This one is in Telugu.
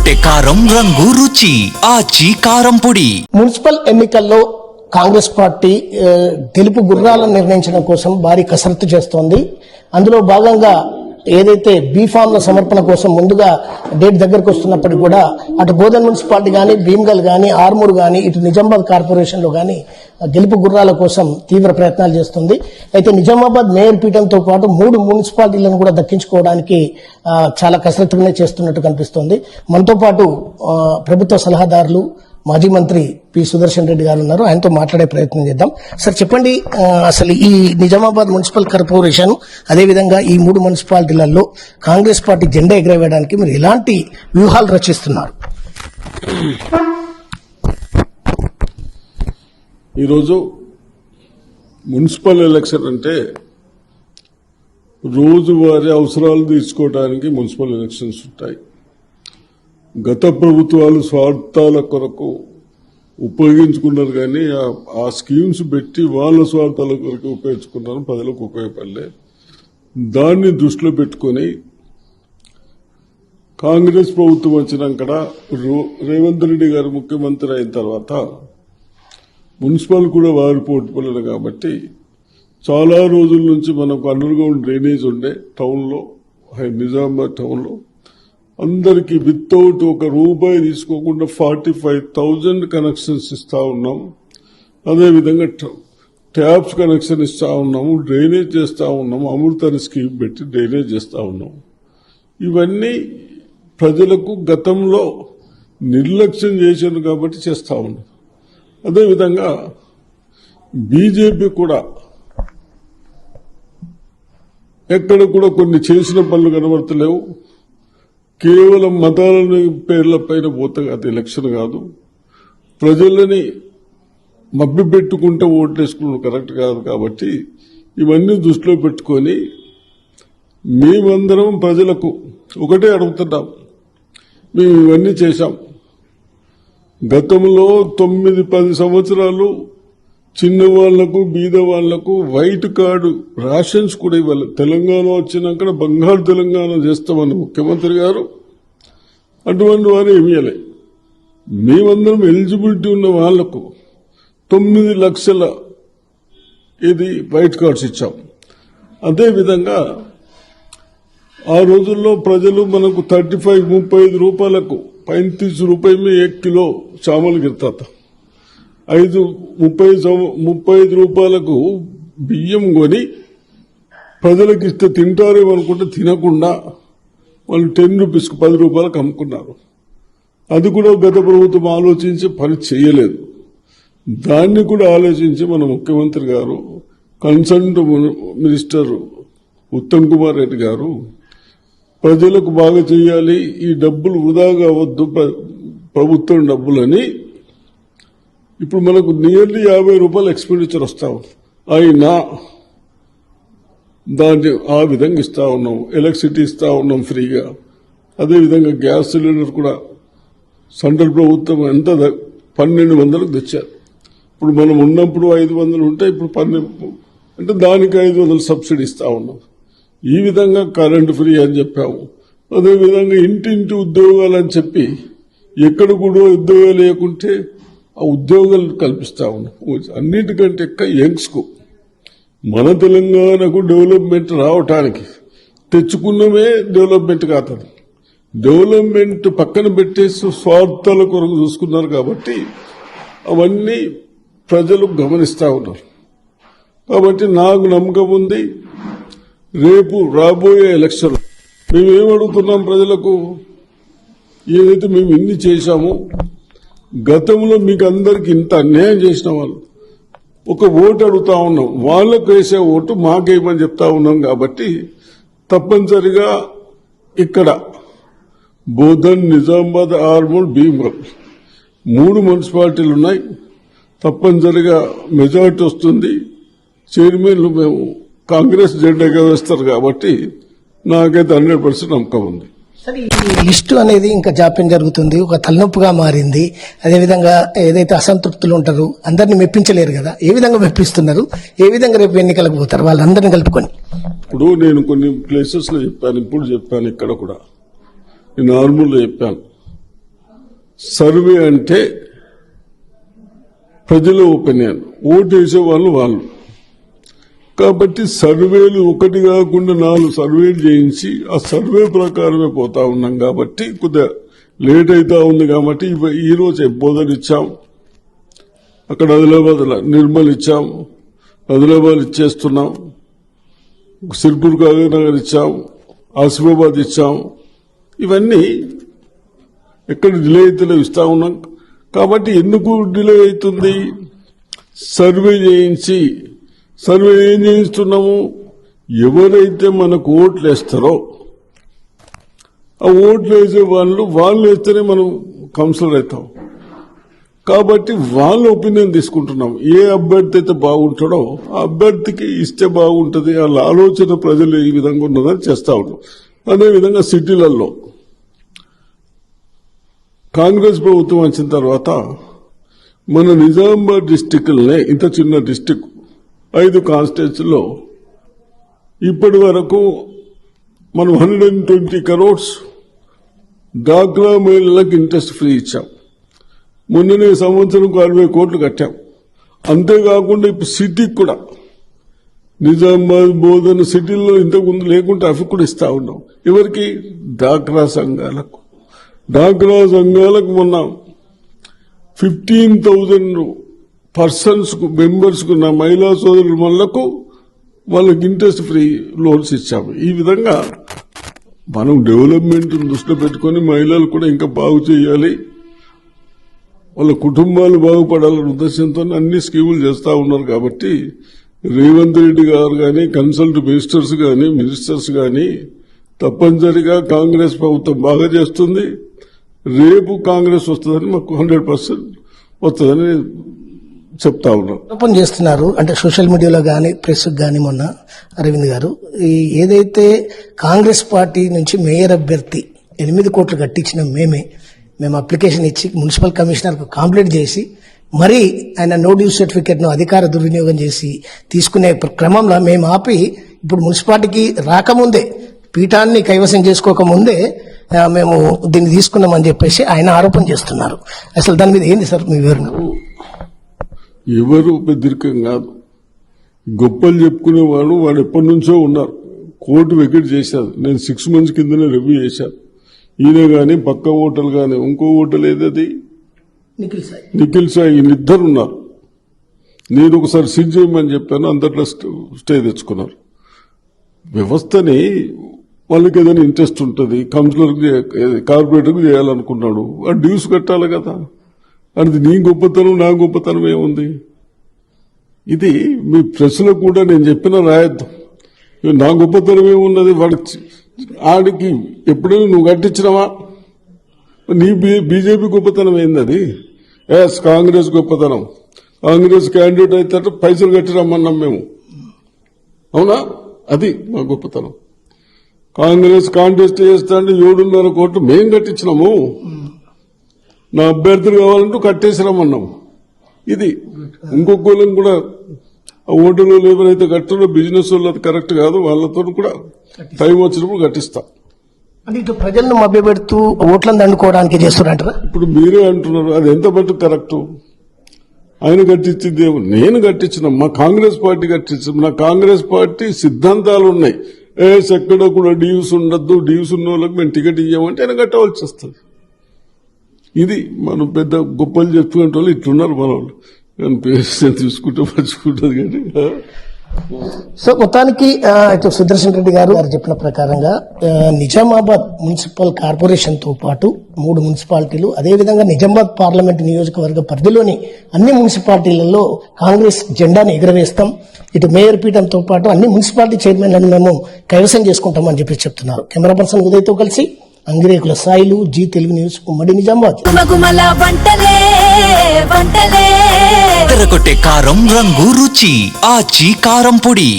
వేసుకుంటే కారం రంగు రుచి ఆచి కారం పొడి. మున్సిపల్ ఎన్నికల్లో కాంగ్రెస్ పార్టీ గెలుపు గుర్రాలను నిర్ణయించడం కోసం భారీ కసరత్తు చేస్తోంది. అందులో భాగంగా ఏదైతే బీఫామ్ల సమర్పణ కోసం ముందుగా డేట్ దగ్గరకు వస్తున్నప్పటికీ కూడా అటు బోధన్ మున్సిపాలిటీ కానీ, భీమ్గల్ కానీ, ఆర్మూర్ కానీ, ఇటు నిజామాబాద్ కార్పొరేషన్లో కానీ గెలుపు గుర్రాల కోసం తీవ్ర ప్రయత్నాలు చేస్తుంది. అయితే నిజామాబాద్ మేయర్ పీఠంతో పాటు 3 మున్సిపాలిటీలను కూడా దక్కించుకోవడానికి చాలా కసరత్తుగానే చేస్తున్నట్టు కనిపిస్తోంది. మనతో పాటు ప్రభుత్వ సలహాదారులు మాజీ మంత్రి పి సుదర్శన్ రెడ్డి గారు ఉన్నారు. ఆయనతో మాట్లాడే ప్రయత్నం చేద్దాం. సార్ చెప్పండి, అసలు ఈ నిజామాబాద్ మున్సిపల్ కార్పొరేషన్ అదేవిధంగా ఈ 3 మున్సిపాలిటీలలో కాంగ్రెస్ పార్టీ జెండా ఎగరవేయడానికి మీరు ఎలాంటి వ్యూహాలు రచిస్తున్నారు? ఈరోజు మున్సిపల్ ఎలక్షన్ అంటే రోజువారీ అవసరాలు తీర్చుకోవడానికి మున్సిపల్ ఎలక్షన్స్ ఉంటాయి. గత ప్రభుత్వాలు స్వార్థాల కొరకు ఉపయోగించుకున్నారు కానీ ఆ స్కీమ్స్ పెట్టి వాళ్ళ స్వార్థాల కొరకు ఉపయోగించుకున్నారు, ప్రజలకు ఉపయోగపడలేదు. దాన్ని దృష్టిలో పెట్టుకుని కాంగ్రెస్ ప్రభుత్వం వచ్చినాక రేవంత్ రెడ్డి గారు ముఖ్యమంత్రి అయిన తర్వాత మున్సిపల్ కూడా వారి పోటీపడలేదు కాబట్టి చాలా రోజుల నుంచి మనకు అండర్ గ్రౌండ్ డ్రైనేజ్ ఉండే టౌన్లో, నిజామాబాద్ టౌన్లో అందరికీ వితౌట్ ₹1 తీసుకోకుండా 45,000 కనెక్షన్స్ ఇస్తా ఉన్నాం. అదేవిధంగా ట్యాప్స్ కనెక్షన్ ఇస్తా ఉన్నాము, డ్రైనేజ్ చేస్తా ఉన్నాము, అమృత స్కీమ్ పెట్టి డ్రైనేజ్ చేస్తా ఉన్నాము. ఇవన్నీ ప్రజలకు గతంలో నిర్లక్ష్యం చేశారు కాబట్టి చేస్తా ఉన్నాం. అదేవిధంగా బీజేపీ కూడా ఎక్కడ కూడా కొన్ని చేసిన పనులు కనబడతలేవు. కేవలం మతాల పేర్లపైన పోతే అది ఎలక్షన్ కాదు. ప్రజలని మభ్యపెట్టుకుంటే ఓట్లేసుకున్న కరెక్ట్ కాదు. కాబట్టి ఇవన్నీ దృష్టిలో పెట్టుకొని మేమందరం ప్రజలకు ఒకటే అడుగుతున్నాం. మేము ఇవన్నీ చేశాం. గతంలో 9-10 సంవత్సరాలు చిన్నవాళ్లకు, బీద వాళ్లకు వైట్ కార్డు రేషన్స్ కూడా ఇవ్వాలి. తెలంగాణ వచ్చినాక బంగారు తెలంగాణ చేస్తామని ముఖ్యమంత్రి గారు అటువంటి వారు ఏమి ఇవ్వలే. మేమందరం ఎలిజిబిలిటీ ఉన్న వాళ్లకు 9 లక్షల ఇది వైట్ కార్డ్స్ ఇచ్చాం. అదేవిధంగా ఆ రోజుల్లో ప్రజలు మనకు 35-35 రూపాయలకు 35 రూపాయలు में 1 किलो चावल गिरता था. 35 రూపాయలకు బియ్యం కొని ప్రజలకు ఇస్తే తింటారేమనుకుంటే తినకుండా వాళ్ళు 10 రూపీస్కు 10 రూపాయలకు అమ్ముకున్నారు. అది కూడా గత ప్రభుత్వం ఆలోచించి పని చేయలేదు. దాన్ని కూడా ఆలోచించి మన ముఖ్యమంత్రి గారు, కన్సర్న్డ్ మినిస్టర్ ఉత్తమ్ కుమార్ రెడ్డి గారు ప్రజలకు బాగా చేయాలి, ఈ డబ్బులు వృధా కావద్దు ప్రభుత్వం డబ్బులని ఇప్పుడు మనకు నియర్లీ ₹50 ఎక్స్పెండిచర్ వస్తా ఉంది. అయినా దాన్ని ఆ విధంగా ఇస్తా ఉన్నాం. ఎలక్ట్రిసిటీ ఇస్తా ఉన్నాం ఫ్రీగా. అదేవిధంగా గ్యాస్ సిలిండర్ కూడా సెంట్రల్ ప్రభుత్వం ఎంత 1200కు తెచ్చారు. ఇప్పుడు మనం ఉన్నప్పుడు 500 ఉంటే ఇప్పుడు 12 అంటే దానికి 500 సబ్సిడీ ఇస్తా ఉన్నాం. ఈ విధంగా కరెంటు ఫ్రీ అని చెప్పాము. అదేవిధంగా ఇంటింటి ఉద్యోగాలు అని చెప్పి ఎక్కడ కూడా ఉద్యోగాలు లేకుంటే ఆ ఉద్యోగాలు కల్పిస్తా ఉన్నాం. అన్నిటికంటే ఎక్కువ యంగ్స్కు మన తెలంగాణకు డెవలప్మెంట్ రావటానికి తెచ్చుకున్నమే డెవలప్మెంట్ కాదు. డెవలప్మెంట్ పక్కన పెట్టేసి స్వార్థాల కొరకు చూసుకున్నారు కాబట్టి అవన్నీ ప్రజలు గమనిస్తా ఉన్నారు. కాబట్టి నాకు నమ్మకం ఉంది, రేపు రాబోయే ఎలక్షన్ మేమేం అడుగుతున్నాం ప్రజలకు, ఏదైతే మేము ఇన్ని చేశామో గతంలో మీకు అందరికి ఇంత అన్యాయం చేసిన వాళ్ళు ఒక ఓటు అడుగుతా ఉన్నాం. వాళ్ళకు వేసే ఓటు మాకేమని చెప్తా ఉన్నాం. కాబట్టి తప్పనిసరిగా ఇక్కడ బోధన్, నిజామాబాద్, ఆర్మూర్, భీమ్గల్ 3 మున్సిపాలిటీలు ఉన్నాయి. తప్పనిసరిగా మెజారిటీ వస్తుంది. చైర్మన్లు మేము కాంగ్రెస్ జెండా ఎగరేస్తారు కాబట్టి నాకైతే 100% నమ్మకం ఉంది. సరే, ఈ లిస్టు అనేది ఇంకా జాప్యం జరుగుతుంది, ఒక తలనొప్పిగా మారింది. అదేవిధంగా ఏదైతే అసంతృప్తులు ఉంటారో అందరినీ మెప్పించలేరు కదా, ఏ విధంగా మెప్పిస్తున్నారు? ఏ విధంగా రేపు ఎన్నికలకు పోతారు వాళ్ళందరినీ కలుపుకొని? ఇప్పుడు నేను కొన్ని ప్లేసెస్ లో చెప్పాను, ఇప్పుడు చెప్పాను, ఇక్కడ కూడా నేను ఆర్మూర్లో చెప్పాను. సర్వే అంటే ప్రజల ఒపీనియన్, ఓటు వేసే వాళ్ళు. కాబట్టి సర్వేలు ఒకటి కాకుండా 4 సర్వేలు చేయించి ఆ సర్వే ప్రకారమే పోతా ఉన్నాం. కాబట్టి కొద్దిగా లేట్ అవుతా ఉంది. కాబట్టి ఈ రోజు బోధన ఇచ్చాం, అక్కడ ఆదిలాబాద్ నిర్మల్ ఇచ్చాం, ఆదిలాబాద్ ఇచ్చేస్తున్నాం, సిర్పూర్ నగర్ ఇచ్చాం, ఆసిఫాబాద్ ఇచ్చాం. ఇవన్నీ ఎక్కడ డిలే అవుతుందో ఇస్తా ఉన్నాం. కాబట్టి ఎందుకు డిలే అవుతుంది? సర్వే చేయించి, సర్వే ఏం చేయిస్తున్నాము? ఎవరైతే మనకు ఓట్లు వేస్తారో ఆ ఓట్లు వేసే వాళ్ళు వేస్తేనే మనం కౌన్సిలర్ అవుతాం. కాబట్టి వాళ్ళ ఒపీనియన్ తీసుకుంటున్నాం. ఏ అభ్యర్థి అయితే బాగుంటాడో ఆ అభ్యర్థికి ఇస్తే బాగుంటుంది, వాళ్ళ ఆలోచన ప్రజలు ఈ విధంగా ఉన్నదని చేస్తా ఉన్నాం. అదేవిధంగా సిటీలలో కాంగ్రెస్ ప్రభుత్వం వచ్చిన తర్వాత మన నిజామాబాద్ డిస్టిక్లనే, ఇంత చిన్న డిస్టిక్ 5 కాన్స్టిట్యూన్సీలో ఇప్పటి వరకు మనం 120 crores డాక్రా మహిళలకు ఇంట్రెస్ట్ ఫ్రీ ఇచ్చాం. మొన్ననే సంవత్సరం 60 కోట్లు కట్టాం. అంతేకాకుండా ఇప్పుడు సిటీకి కూడా నిజామాబాద్ బోధన సిటీల్లో ఇంతకుముందు లేకుంటే అవి కూడా ఇస్తా ఉన్నాం. ఎవరికి? డాక్రా సంఘాలకు. డాక్రా సంఘాలకు మొన్న 15,000 పర్సన్స్ మెంబర్స్ కు, నా మహిళా సోదరులకు వాళ్ళకి ఇంట్రెస్ట్ ఫ్రీ లోన్స్ ఇచ్చాము. ఈ విధంగా మనం డెవలప్మెంట్ దృష్టిలో పెట్టుకుని మహిళలు కూడా ఇంకా బాగు చేయాలి, వాళ్ళ కుటుంబాలు బాగుపడాలనే ఉద్దేశంతో అన్ని స్కీములు చేస్తా ఉన్నారు. కాబట్టి రేవంత్ రెడ్డి గారు కానీ, కన్సల్ట్ మినిస్టర్స్ కానీ తప్పనిసరిగా కాంగ్రెస్ ప్రభుత్వం బాగా చేస్తుంది. రేపు కాంగ్రెస్ వస్తుందని మాకు 100% వస్తుందని చెప్తా ఉన్నాం. ఆరోపణ చేస్తున్నారు, అంటే సోషల్ మీడియాలో కానీ ప్రెస్ కానీ. మొన్న అరవింద్ గారు ఏదైతే కాంగ్రెస్ పార్టీ నుంచి మేయర్ అభ్యర్థి 8 కోట్లు కట్టించిన మేము అప్లికేషన్ ఇచ్చి మున్సిపల్ కమిషనర్కు కంప్లైంట్ చేసి మరి ఆయన నో డ్యూ సర్టిఫికేట్ ను అధికార దుర్వినియోగం చేసి తీసుకునే క్రమంలో మేము ఆపి ఇప్పుడు మున్సిపాలిటీకి రాకముందే, పీఠాన్ని కైవసం చేసుకోకముందే మేము దీన్ని తీసుకున్నామని చెప్పేసి ఆయన ఆరోపణ చేస్తున్నారు. అసలు దాని మీద ఏంది సార్ మీ వివరణ? ఎవరు బెదిరికం కాదు, గొప్పలు చెప్పుకునేవాడు వాడు ఎప్పటి నుంచో ఉన్నారు. కోర్టు వెకెట్ చేశారు. నేను 6 months కిందనే రివ్యూ చేశాను. ఈయన గాని, పక్క ఓటర్లు గాని, ఇంకో ఓటర్లు ఏదది నిఖిల్ సాయి, వీళ్ళిద్దరు ఉన్నారు. నేను ఒకసారి సిట్ చేయమని చెప్పాను, అంతట్లో స్టే తెచ్చుకున్నారు. వ్యవస్థని వాళ్ళకి ఏదైనా ఇంట్రెస్ట్ ఉంటుంది, కార్పొరేటర్కి చేయాలనుకున్నాడు, ఆ డ్యూస్ కట్టాలి కదా. అది నీ గొప్పతనం నా గొప్పతనం ఏముంది? ఇది మీ ప్రెస్లో కూడా నేను చెప్పిన రాయొద్దు. నా గొప్పతనం ఏమున్నది? ఆడికి ఎప్పుడైనా నువ్వు కట్టించినవా? నీ బీజేపీ గొప్పతనం ఏంది? అది కాంగ్రెస్ గొప్పతనం. కాంగ్రెస్ క్యాండిడేట్ అయితే పైసలు కట్టిరమ్మన్నాం మేము, అవునా? అది మా గొప్పతనం. కాంగ్రెస్ కాంటెస్ట్ చేస్తా అంటే 7.5 కోట్లు మేం కట్టించినాము. నా అభ్యర్థులు కావాలంటూ కట్టేసినామన్నాం. ఇది ఇంకొకళ్ళని కూడా ఆ ఓటర్లు ఎవరైతే కట్టారో బిజినెస్ వాళ్ళు అది కరెక్ట్ కాదు, వాళ్ళతో కూడా టైం వచ్చినప్పుడు కట్టిస్తా. అంటే ఇటు ప్రజలను మభ్యపెడుతూ ఓట్లను దండుకోవడానికి చేస్తున్నారంటారా? ఇప్పుడు మీరే అంటున్నారు, అది ఎంత మటుకు కరెక్టు? ఆయన కట్టించింది నేను కట్టించిన, మా కాంగ్రెస్ పార్టీ కట్టించింది. నా కాంగ్రెస్ పార్టీ సిద్ధాంతాలు ఉన్నాయి. ఎక్కడ కూడా డ్యూస్ ఉండద్దు, డ్యూస్ ఉన్న వాళ్ళకి మేము టికెట్ ఇవ్వమంటే ఆయన కట్టవలసి వస్తుంది. ఇది మనం పెద్ద గొప్పలు చెప్పుకునే వాళ్ళు ఇట్లున్నారు మన వాళ్ళు. కానీ పేరు తీసుకుంటే మర్చిపోతుంది. కానీ సో మొత్తానికి ఇటు సుదర్శన్ రెడ్డి గారు చెప్పిన ప్రకారంగా నిజామాబాద్ మున్సిపల్ కార్పొరేషన్ తో పాటు 3 మున్సిపాలిటీలు, అదేవిధంగా నిజామాబాద్ పార్లమెంట్ నియోజకవర్గ పరిధిలోని అన్ని మున్సిపాలిటీలలో కాంగ్రెస్ జెండాను ఎగురవేస్తాం, ఇటు మేయర్ పీఠంతో పాటు అన్ని మున్సిపాలిటీ చైర్మన్లను మేము కైవసం చేసుకుంటామని చెప్పి చెప్తున్నారు. కెమెరా పర్సన్ ఉదయ్తో కలిసి అంగిరేకుల సాయిలు, జీ తెలుగు న్యూస్, ఉమ్మడి నిజామాబాద్. తెరకొట్టే కారం రంగు రుచి ఆచి కారం పొడి.